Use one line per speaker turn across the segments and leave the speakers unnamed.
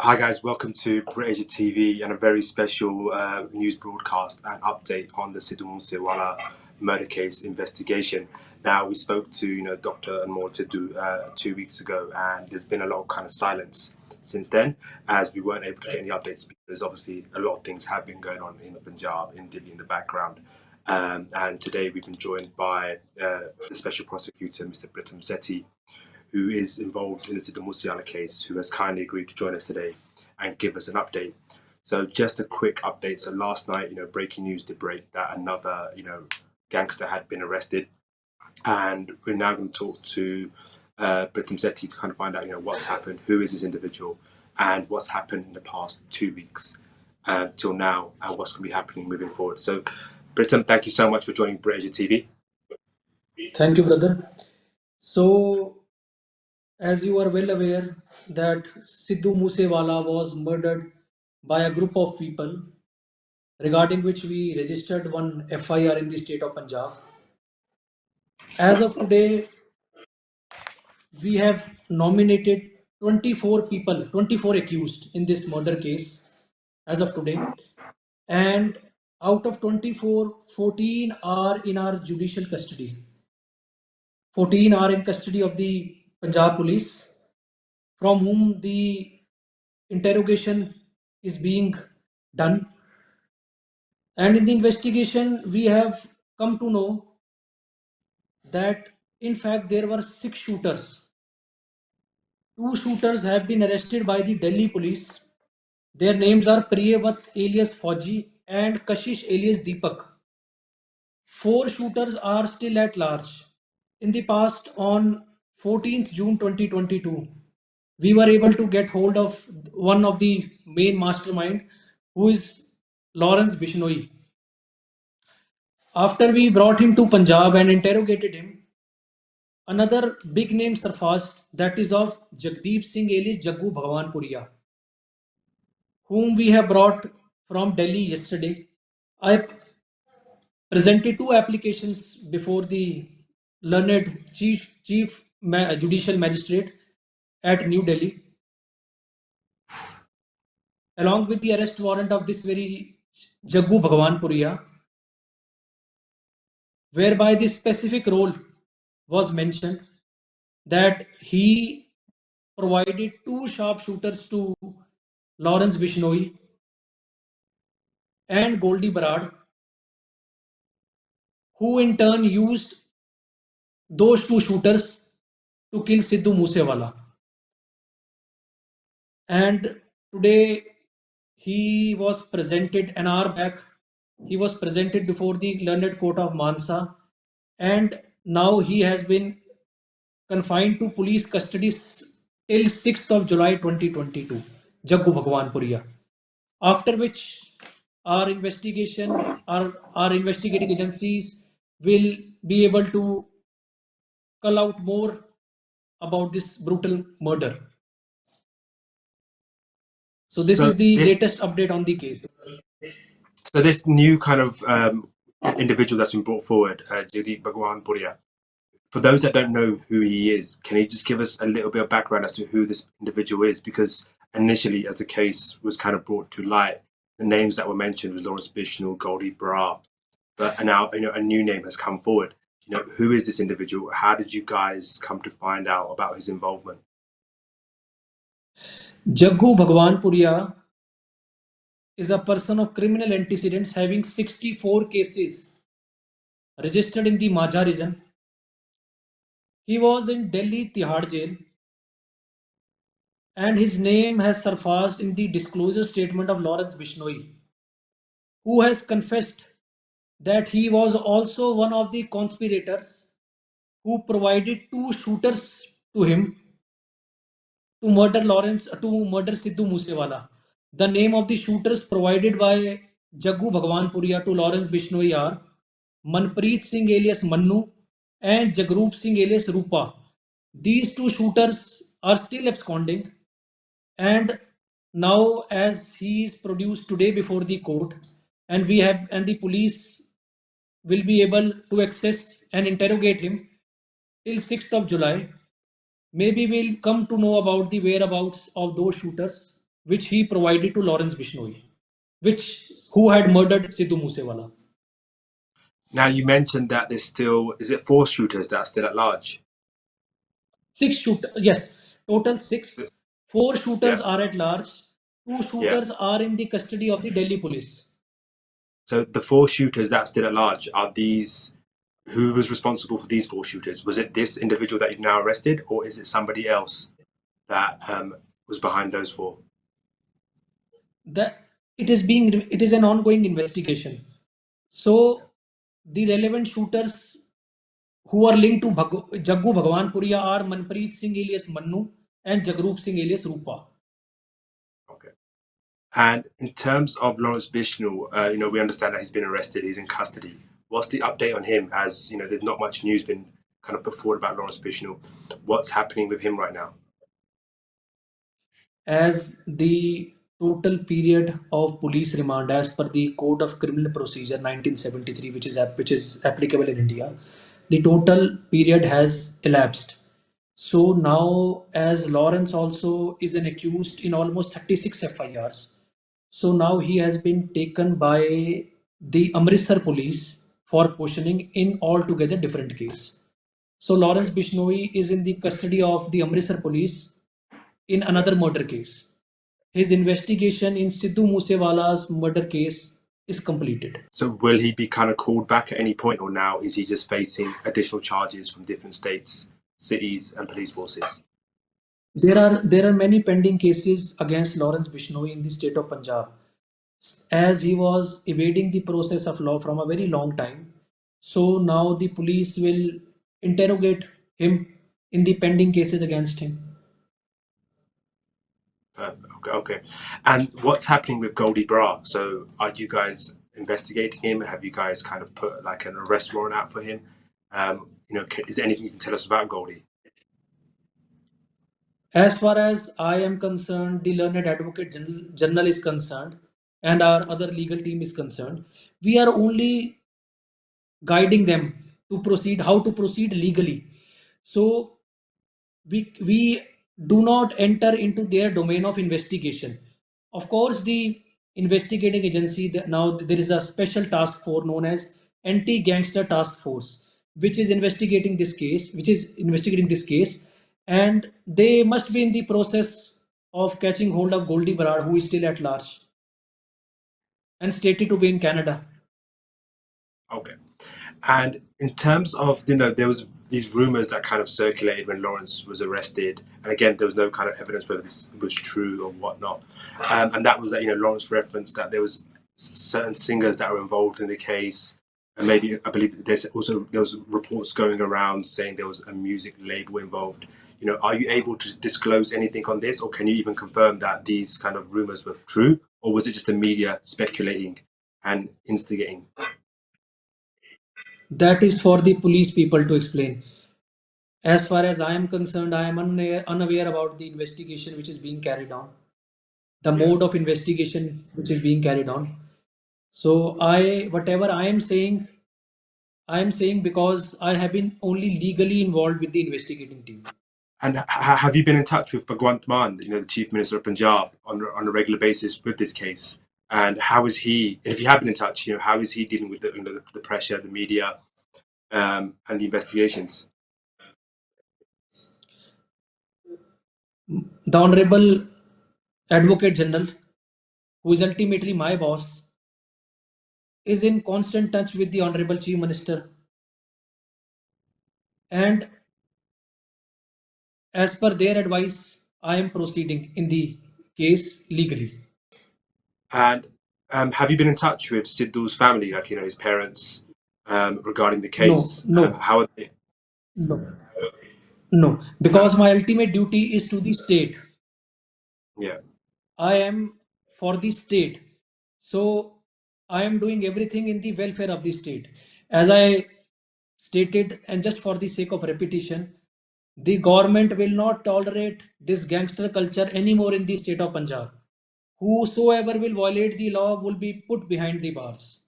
Hi guys, welcome to BritAsia TV and a very special news broadcast and update on the Sidhu Moosewala murder case investigation. Now we spoke to Dr. Anmol Sidhu 2 weeks ago, and there's been a lot of kind of silence since then, as we weren't able to get any updates because obviously a lot of things have been going on in Punjab, in Delhi, in the background. And today we've been joined by the Special Prosecutor, Mr. BritAsia, who is involved in the Sidhu Moosewala case, who has kindly agreed to join us today and give us an update. So just a quick update. So last night, breaking news did break that another, gangster had been arrested, and we're now going to talk to BritAsia to kind of find out, what's happened, who is this individual, and what's happened in the past 2 weeks till now, and what's going to be happening moving forward. So, Britam, thank you so much for joining BritAsia TV.
Thank you, brother. So, as you are well aware that Sidhu Moosewala was murdered by a group of people, regarding which we registered one FIR in the state of Punjab. As of today, we have nominated 24 people, 24 accused in this murder case as of today. And out of 24, 14 are in our judicial custody. 14 are in custody of the Punjab police, from whom the interrogation is being done. And in the investigation, we have come to know that in fact there were 6 shooters. 2 shooters have been arrested by the Delhi police. Their names are Priyavat alias Fauji and Kashish alias Deepak. 4 shooters are still at large. In the past, on 14th June 2022, we were able to get hold of one of the main mastermind, who is Lawrence Bishnoi. After we brought him to Punjab and interrogated him, another big name surfaced, that is of Jagdeep Singh alias Jaggu Bhagwanpuria, whom we have brought from Delhi yesterday. I presented 2 applications before the learned chief judicial magistrate at New Delhi, along with the arrest warrant of this very Jaggu Bhagwanpuria, whereby this specific role was mentioned, that he provided 2 sharpshooters to Lawrence Bishnoi and Goldie Barad, who in turn used those 2 shooters to kill Sidhu Moosewala. And today he was presented an hour back. He was presented before the learned court of Mansa, and now he has been confined to police custody till 6th of July 2022, Jaggu Bhagwanpuria. After which our investigating agencies will be able to cull out more about this brutal murder. So this is the latest update on the case.
So this new kind of individual that's been brought forward, Jagdeep Bhagwanpuria, for those that don't know who he is, can you just give us a little bit of background as to who this individual is? Because initially, as the case was kind of brought to light, the names that were mentioned was Lawrence Bishnoi, Goldie Bra, but now a new name has come forward. Who is this individual? How did you guys come to find out about his involvement?
Jaggu Bhagwanpuria is a person of criminal antecedents having 64 cases registered in the Majha region. He was in Delhi Tihar jail, and his name has surfaced in the disclosure statement of Lawrence Bishnoi, who has confessed that he was also one of the conspirators who provided 2 shooters to him to murder Sidhu Moosewala. The name of the shooters provided by Jaggu Bhagwanpuria to Lawrence Bishnoi are Manpreet Singh alias Mannu and Jagrup Singh alias Rupa. These 2 shooters are still absconding, and now as he is produced today before the court, and the police will be able to access and interrogate him till 6th of July. Maybe we'll come to know about the whereabouts of those shooters which he provided to Lawrence Bishnoi, who had murdered Sidhu Moosewala.
Now you mentioned that there's still, is it 4 shooters that are still at large?
Six shooters, yes, total six. Four
Yeah,
shooters are at large. Two
yeah.
shooters are in the custody of the Delhi police.
So the 4 shooters that are still at large, are these, who was responsible for these 4 shooters? Was it this individual that you've now arrested, or is it somebody else that was behind those 4?
That it is an ongoing investigation. So the relevant shooters who are linked to Jaggu Bhagwanpuria are Manpreet Singh alias Mannu and Jagrup Singh alias Rupa.
Okay. And in terms of Lawrence Bishnoi, we understand that he's been arrested, he's in custody. What's the update on him? As there's not much news been kind of put forward about Lawrence Bishnoi. What's happening with him right now?
As the total period of police remand as per the Code of Criminal Procedure 1973, which is applicable in India, the total period has elapsed. So now, as Lawrence also is an accused in almost 36 FIRs, so now he has been taken by the Amritsar police for questioning in altogether different case. So Lawrence
Okay.
Bishnoi is in the custody of the Amritsar police in another murder case. His investigation in Sidhu Moosewala's murder case is completed.
So will he be kind of called back at any point, or now is he just facing additional charges from different states, cities, and police forces?
There are many pending cases against Lawrence Bishnoi in the state of Punjab, as he was evading the process of law from a very long time. So now the police will interrogate him in the pending cases against him.
Okay, okay. And what's happening with Goldie Bra? So are you guys investigating him? Have you guys kind of put like an arrest warrant out for him? Is there anything you can tell us about Goldie?
As far as I am concerned, the learned advocate general is concerned, and our other legal team is concerned, we are only guiding them to proceed, how to proceed legally. So we do not enter into their domain of investigation. Of course, the investigating agency, now there is a special task force known as Anti-Gangster Task Force, which is investigating this case, and they must be in the process of catching hold of Goldie Berard, who is still at large and stated to be in Canada.
Okay. And in terms of, there was these rumors that kind of circulated when Lawrence was arrested, and again, there was no kind of evidence whether this was true or whatnot. And that was that, Lawrence referenced that there was certain singers that were involved in the case, and maybe I believe there was reports going around saying there was a music label involved. Are you able to disclose anything on this, or can you even confirm that these kind of rumors were true, or was it just the media speculating and instigating?
That is for the police people to explain. As far as I am concerned, I am unaware about the investigation which is being carried on, the
Yeah.
mode of investigation which is being carried on. So whatever I am saying because I have been only legally involved with the investigating team.
And have you been in touch with Bhagwant Mann, the Chief Minister of Punjab, on a regular basis with this case? And how is he? If you have been in touch, how is he dealing with the pressure, the media, and the investigations?
The Honorable Advocate General, who is ultimately my boss, is in constant touch with the Honorable Chief Minister, and as per their advice, I am proceeding in the case legally.
And have you been in touch with Sidhu's family, like his parents, regarding the
No,
case?
no,
How are they?
no, no,
No.
because my ultimate duty is to the state.
Yeah.
I am for the state. So I am doing everything in the welfare of the state. As I stated, and just for the sake of repetition, the government will not tolerate this gangster culture anymore in the state of Punjab. Whosoever will violate the law will be put behind the bars.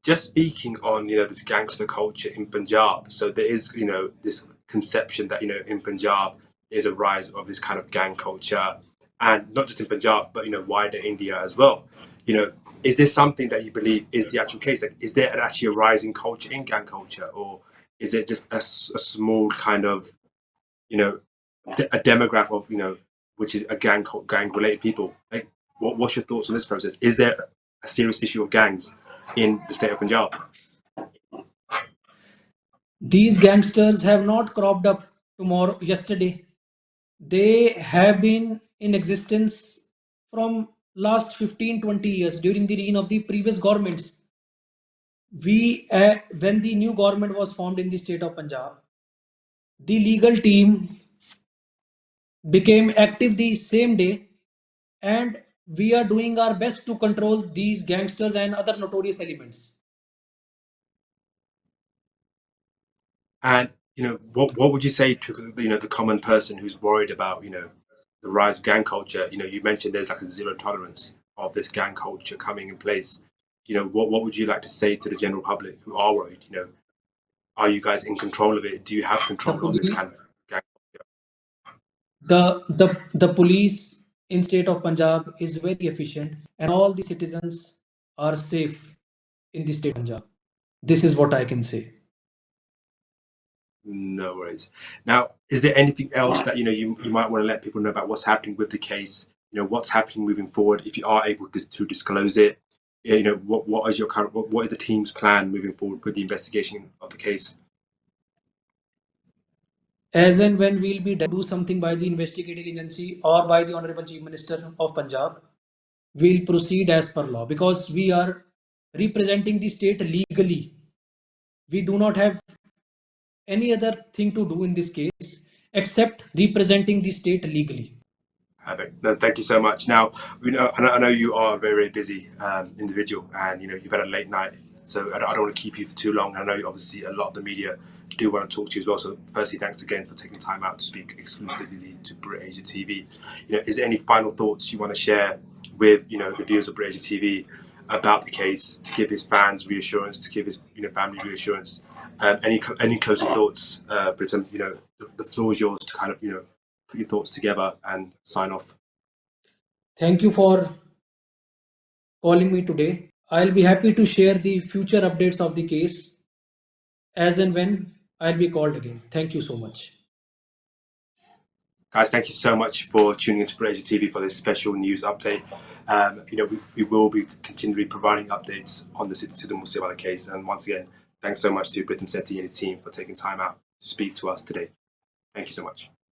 Just speaking on this gangster culture in Punjab. So there is this conception that in Punjab is a rise of this kind of gang culture, and not just in Punjab, but wider India as well. Is this something that you believe is the actual case? Like, is there actually a rising culture in gang culture, or is it just a small kind of a demographic of which is a gang related people? Like, what's your thoughts on this process? Is there a serious issue of gangs in the state of Punjab?
These gangsters have not cropped up yesterday. They have been in existence from last 15-20 years during the reign of the previous governments. When the new government was formed in the state of Punjab, the legal team became active the same day, and we are doing our best to control these gangsters and other notorious elements.
And what would you say to the common person who's worried about the rise of gang culture? You mentioned there's like a zero tolerance of this gang culture coming in place. What would you like to say to the general public who are worried? Are you guys in control of it? Do you have
The
control of this
police,
kind of gang?
the police in state of Punjab is very efficient, and all the citizens are safe in the state of Punjab. This is what I can say.
No worries. Now, is there anything else that you might want to let people know about what's happening with the case? What's happening moving forward, if you are able to disclose it? What is your current what is the team's plan moving forward with the investigation of the case?
As and when we'll be do something by the investigating agency or by the Honorable Chief Minister of Punjab, we'll proceed as per law, because we are representing the state legally. We do not have any other thing to do in this case except representing the state legally.
Perfect. No, thank you so much. Now, I know you are a very, very busy individual, and you've had a late night, so I don't want to keep you for too long. I know obviously a lot of the media do want to talk to you as well. So, firstly, thanks again for taking time out to speak exclusively to BritAsia TV. Is there any final thoughts you want to share with the viewers of BritAsia TV about the case, to give his fans reassurance, to give his family reassurance? Any closing thoughts, Britain? The floor is yours to kind of put your thoughts together and sign off.
Thank you for calling me today. I'll be happy to share the future updates of the case as and when I'll be called again. Thank you so much.
Guys, thank you so much for tuning into BritAsia TV for this special news update. We will be continually providing updates on the Sidhu Moosewala case. And once again, thanks so much to Britam Sethi and his team for taking time out to speak to us today. Thank you so much.